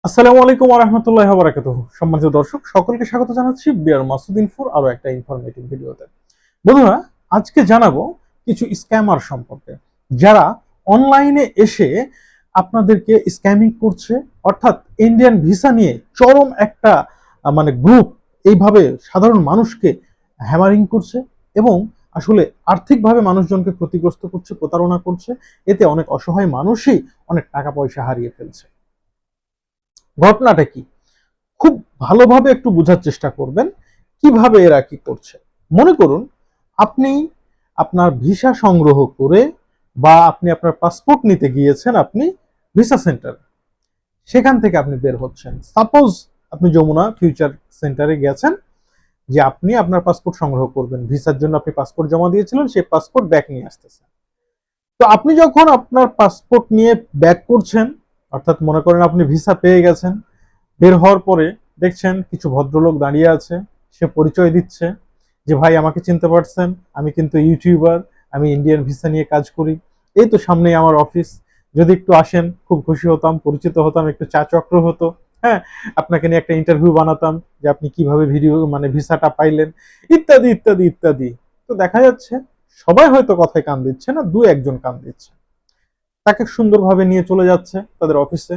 আসসালামু আলাইকুম ওয়া রাহমাতুল্লাহি ওয়া বারাকাতুহু। সম্মানিত দর্শক সকলকে স্বাগত জানাচ্ছি বিআর মাসুদ ইনফোর আরো একটা ইনফরমেটিভ ভিডিওতে। বন্ধুরা, আজকে জানাবো কিছু স্ক্যামার সম্পর্কে যারা অনলাইনে এসে আপনাদেরকে স্ক্যামিং করছে, অর্থাৎ ইন্ডিয়ান ভিসা নিয়ে চরম একটা গ্রুপ এইভাবে সাধারণ মানুষকে হ্যামারিং করছে এবং আসলে আর্থিকভাবে মানুষজনকে ক্ষতিগ্রস্ত করছে, প্রতারণা করছে। এতে অনেক অসহায় মানুষই অনেক টাকা পয়সা হারিয়ে ফেলছে। ঘটনাটা কি, খুব ভালোভাবে একটু বোঝার চেষ্টা করবেন কিভাবে এরা কি করছে। মনে করুন আপনি আপনার ভিসা সংগ্রহ করে বা আপনি আপনার পাসপোর্ট নিতে গিয়েছেন আপনি ভিসা সেন্টার, সেখান থেকে আপনি বের হচ্ছেন। সাপোজ আপনি যমুনা ফিউচার সেন্টারে গেছেন যে আপনি আপনার পাসপোর্ট সংগ্রহ করবেন, ভিসার জন্য আপনি পাসপোর্ট জমা দিয়েছিলেন, সেই পাসপোর্ট ব্যাক নিয়ে আসতেছেন। তো আপনি যখন আপনার পাসপোর্ট নিয়ে ব্যাক করছেন, অর্থাৎ মনে করেন আপনি ভিসা পেয়ে গেছেন, বের হওয়ার পরে দেখছেন কিছু ভদ্রলোক দাঁড়িয়ে আছে, সে পরিচয় দিচ্ছে যে ভাই আমাকে চিনতে পারছেন, আমি কিন্তু ইউটিউবার, আমি ইন্ডিয়ান ভিসা নিয়ে কাজ করি, এই তো সামনেই আমার অফিস, যদি একটু আসেন খুব খুশি হতাম, পরিচিত হতাম, একটু চা চক্র হতো, হ্যাঁ, আপনাকে নিয়ে একটা ইন্টারভিউ বানাতাম যে আপনি কিভাবে ভিসাটা পাইলেন, ইত্যাদি ইত্যাদি ইত্যাদি। তো দেখা যাচ্ছে সবাই হয়তো কথায় কান দিচ্ছে না, দু একজন কান দিচ্ছে, তাকে সুন্দরভাবে নিয়ে চলে যাচ্ছে তাদের অফিসে,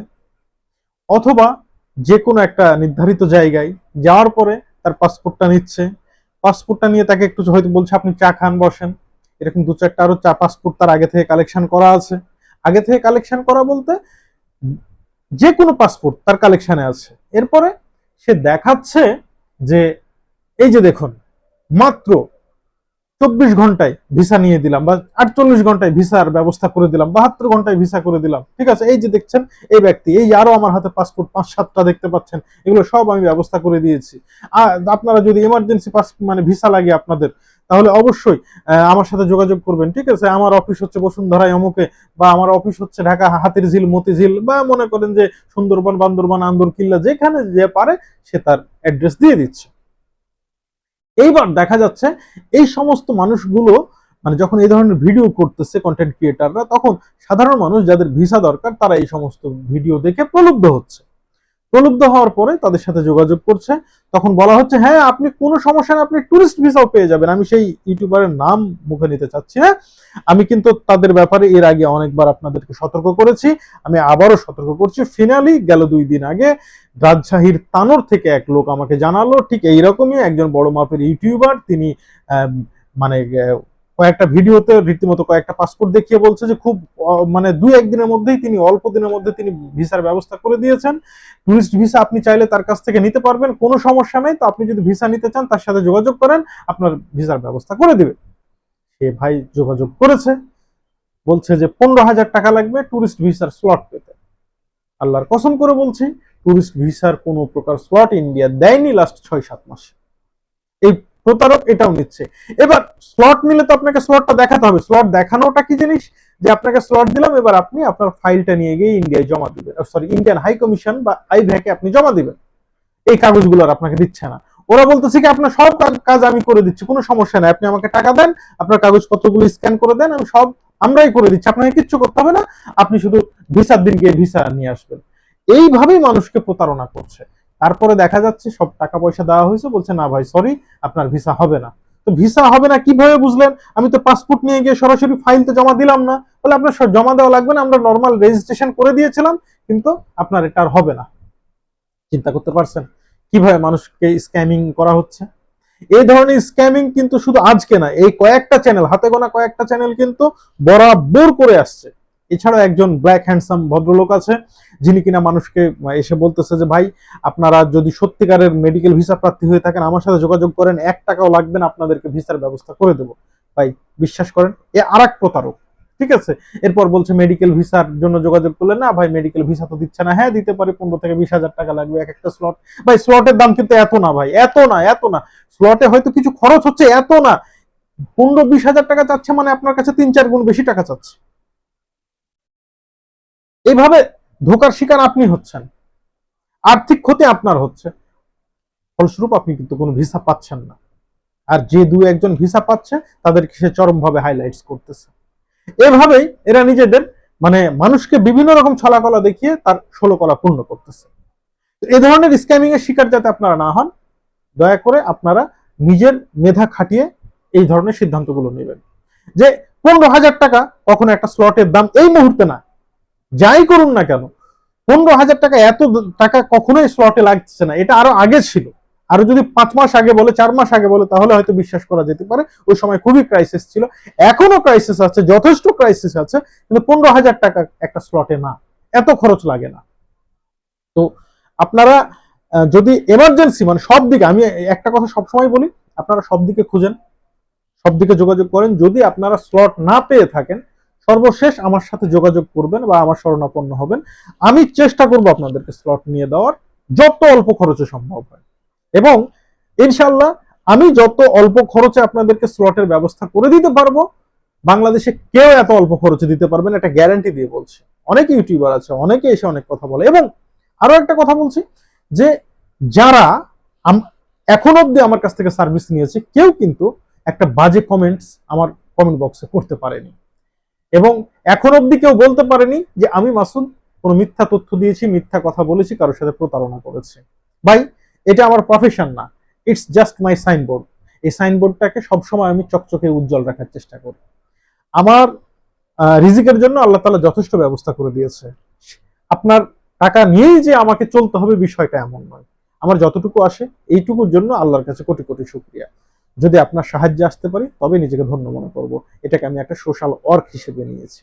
অথবা যে কোনো একটা নির্ধারিত জায়গায় যাওয়ার পরে তার পাসপোর্টটা নিচ্ছে, পাসপোর্টটা নিয়ে তাকে একটু হয়তো বলছে আপনি চা খান, বসেন। এরকম দু চারটা আরো চা পাসপোর্ট তার আগে থেকে কালেকশন করা আছে। আগে থেকে কালেকশন করা বলতে যে কোনো পাসপোর্ট তার কালেকশনে আছে। এরপরে সে দেখাচ্ছে যে এই যে দেখুন, মাত্র 24 ঘন্টায় ভিসা নিয়ে দিলাম, বা 48 ঘন্টায় ভিসার ব্যবস্থা করে দিলাম, 72 ঘন্টায় ভিসা করে দিলাম। ঠিক আছে, এই যে দেখছেন এই ব্যক্তি, এই আরো আমার হাতে পাসপোর্ট 5-7টা দেখতে পাচ্ছেন, এগুলো সব আমি ব্যবস্থা করে দিয়েছি। আর আপনারা যদি এমার্জেন্সি ভিসা লাগে আপনাদের, তাহলে অবশ্যই আমার সাথে যোগাযোগ করবেন। ঠিক আছে, আমার অফিস হচ্ছে বসুন্ধরায় অমুকে, বা আমার অফিস হচ্ছে ঢাকা হাতির ঝিল, মতিঝিল, বা মনে করেন যে সুন্দরবন, বান্দরবান, আন্দরকিল্লা, যেখানে যে পারে সে তার অ্যাড্রেস দিয়ে দিচ্ছে। এইবার দেখা যাচ্ছে এই সমস্ত মানুষগুলো যখন এই ধরনের ভিডিও করতেছে কন্টেন্ট ক্রিয়েটাররা, তখন সাধারণ মানুষ যাদের ভিসা দরকার তারা এই সমস্ত ভিডিও দেখে প্রলুব্ধ হচ্ছে। প্রলুব্ধ হওয়ার পরে তাদের সাথে যোগাযোগ করছে, তখন বলা হচ্ছে হ্যাঁ আপনি কোনো সমস্যা না, আপনি টুরিস্ট ভিসাও পেয়ে যাবেন। আমি সেই ইউটিউবারের নাম মুখে নিতে চাচ্ছি না, আমি কিন্তু তাদের ব্যাপারে এর আগে অনেকবার আপনাদেরকে সতর্ক করেছি, আমি আবারও সতর্ক করছি। ফিনালি গেল 2 দিন আগে রাজশাহীর তানোর থেকে এক লোক আমাকে জানালো, ঠিক এইরকমই একজন বড় মাপের ইউটিউবার, তিনি মানে কয়েকটা ভিডিওতে রীতিমতো কয়েকটা পাসপোর্ট দেখিয়ে বলছে যে খুব 2-1 দিনের মধ্যেই, তিনি অল্প দিনের মধ্যে তিনি ভিসার ব্যবস্থা করে দিয়েছেন। টুরিস্ট ভিসা আপনি চাইলে তার কাছ থেকে নিতে পারবেন, কোনো সমস্যা নেই। তো আপনি যদি ভিসা নিতে চান তার সাথে যোগাযোগ করেন, আপনার ভিসার ব্যবস্থা করে দিবে। সে ভাই যোগাযোগ করেছে, বলছে যে 15,000 টাকা লাগবে টুরিস্ট ভিসার স্লট পেতে। আল্লাহর কসম করে বলছি, টুরিস্ট ভিসার কোনো প্রকার স্লট ইন্ডিয়া দেয়নি লাস্ট 6-7 মাসে। এই প্রতারক এটাও নিচ্ছে। এবার স্লট নিলে তো আপনাকে স্লটটা দেখাতে হবে। স্লট দেখানোটা কি জিনিস, যে আপনাকে স্লট দিলাম, এবার আপনি আপনার ফাইলটা নিয়ে গিয়ে ইন্ডিয়ায় জমা দিবেন, সরি ইন্ডিয়ান হাই কমিশন বা আইভ্যাকে আপনি জমা দিবেন। এই কাগজগুলো আর আপনাকে দিচ্ছে না। ওরা বলতেছে কি আপনার সব কাজ আমি করে দিচ্ছি, কোনো সমস্যা নাই, আপনি আমাকে টাকা দেন, আপনার কাগজপত্রগুলো স্ক্যান করে দেন, আমি সব আমরাই করে দিচ্ছি, আপনাকে কিচ্ছু করতে হবে না, আপনি শুধু ভিসার দিন গিয়ে ভিসা নিয়ে আসবেন। এইভাবেই মানুষকে প্রতারণা করছে। তারপরে দেখা যাচ্ছে সব টাকা পয়সা দেওয়া হয়েছে, বলছে না ভাই সরি, আপনার ভিসা হবে না। তো ভিসা হবে না কিভাবে বুঝলেন? আমি তো পাসপোর্ট নিয়ে গিয়ে সরাসরি ফাইল তো জমা দিলাম না। বলে আপনার জমা দেওয়া লাগবে না, আমরা নর্মাল রেজিস্ট্রেশন করে দিয়েছিলাম, কিন্তু আপনার এটা আর হবে না। চিন্তা করতে পারছেন কিভাবে মানুষকে স্ক্যামিং করা হচ্ছে? এই ধরনের স্ক্যামিং কিন্তু শুধু আজকে না, এই কয়েকটা চ্যানেল, হাতে গোনা কয়েকটা চ্যানেল কিন্তু বরাবর করে আসছে। এছাড়াও একজন ব্ল্যাক হ্যান্ডসাম ভদ্রলোক আছে, যিনি কিনা মানুষকে এসে বলতেছে যে ভাই আপনারা যদি সত্যিকারের মেডিকেল ভিসা প্রার্থী হয়ে থাকেন আমার সাথে যোগাযোগ করেন, 1 টাকাও লাগবে না, আপনাদেরকে ভিসার ব্যবস্থা করে দেবো। ভাই বিশ্বাস করেন, এ আরেক প্রতারক। ঠিক আছে, এরপর বলছে মেডিকেল ভিসার জন্য যোগাযোগ করলে, না ভাই মেডিকেল ভিসা তো দিচ্ছে না। হ্যাঁ দিতে পারে, 15 থেকে 20 হাজার টাকা লাগবে এক একটা স্লট। ভাই স্লটের দাম কিন্তু এত না ভাই, এত না, এত না। স্লটে হয়তো কিছু খরচ হচ্ছে, এত না। 15-20 হাজার টাকা চাচ্ছে মানে আপনার কাছে 3-4 গুণ বেশি টাকা চাচ্ছে। এইভাবে ধোকার শিকার আপনি হচ্ছেন, আর্থিক ক্ষতি আপনার হচ্ছে, ফলস্বরূপ আপনি কিন্তু কোনো ভিসা পাচ্ছেন না। আর যে 2-1 জন ভিসা পাচ্ছে তাদেরকে সে চরমভাবে হাইলাইটস করতেছে। এভাবেই এরা নিজেদের মানুষকে বিভিন্ন রকম ছলাকলা দেখিয়ে তার 16 কলা পূর্ণ করতেছে। এই ধরনের স্ক্যামিং এর শিকার যাতে আপনারা না হন, দয়া করে আপনারা নিজের মেধা খাটিয়ে এই ধরনের সিদ্ধান্তগুলো নেবেন। যে 15,000 টাকা কখনো একটা স্লটের দাম এই মুহূর্তে না, যাই করুন না কেন 15,000 টাকা, এত টাকা কখনোই স্লটে লাগছে না। এটা আরো আগে ছিল, আরো যদি 5 মাস আগে বলে, 4 মাস আগে বলে, তাহলে হয়তো বিশ্বাস করা যেতে পারে। ওই সময় খুবই ক্রাইসিস ছিল, এখনো ক্রাইসিস আছে, যথেষ্ট ক্রাইসিস আছে, কিন্তু 15,000 টাকা একটা স্লটে না, এত খরচ লাগে না। তো আপনারা যদি এমার্জেন্সি, মানে সব দিকে, আমি একটা কথা সবসময় বলি, আপনারা সব দিকে খুঁজেন, সব দিকে যোগাযোগ করেন। যদি আপনারা স্লট না পেয়ে থাকেন, সর্বশেষ আমার সাথে যোগাযোগ করবেন বা আমার শরণাপন্ন হবেন। আমি চেষ্টা করব আপনাদেরকে স্লট নিয়ে দেওয়ার, যত অল্প খরচে সম্ভব হয়। এবং ইনশাল্লাহ আমি যত অল্প খরচে আপনাদেরকে স্লটের ব্যবস্থা করে দিতে পারবো, বাংলাদেশে কেউ এত অল্প খরচে দিতে পারবেন, একটা গ্যারান্টি দিয়ে বলছি। অনেক ইউটিউবার আছে, অনেকে এসে অনেক কথা বলে। এবং আরো একটা কথা বলছি, যে যারা এখন অব্দি আমার কাছ থেকে সার্ভিস নিয়েছে, কেউ কিন্তু একটা বাজে কমেন্টস আমার কমেন্ট বক্সে করতে পারেনি, এবং এখন অব্দি কেউ বলতে পারেনি যে আমি মাসুদ কোনো মিথ্যা তথ্য দিয়েছি, মিথ্যা কথা বলেছি, কারোর সাথে প্রতারণা করেছি। ভাই, এটা আমার প্রফেশন না, ইটস জাস্ট মাই সাইনবোর্ড। এই সাইনবোর্ডটাকে সবসময় আমি চকচকে উজ্জ্বল রাখার চেষ্টা করি। আমার রিজিকের জন্য আল্লাহ তাআলা যথেষ্ট ব্যবস্থা করে দিয়েছে। আপনার টাকা নিয়েই যে আমাকে চলতে হবে বিষয়টা এমন নয়। আমার যতটুকু আসে এইটুকুর জন্য আল্লাহর কাছে কোটি কোটি শুকরিয়া। যদি আপনার সাহায্যে আসতে পারি, তবে নিজেকে ধন্য মনে করব। এটাকে আমি একটা সোশ্যাল ওয়ার্ক হিসেবে নিয়েছি।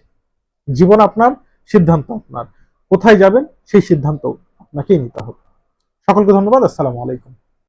জীবন আপনার, সিদ্ধান্ত আপনার, কোথায় যাবেন সেই সিদ্ধান্ত আপনাকেই নিতে হবে। সকলকে ধন্যবাদ। আসসালামু আলাইকুম।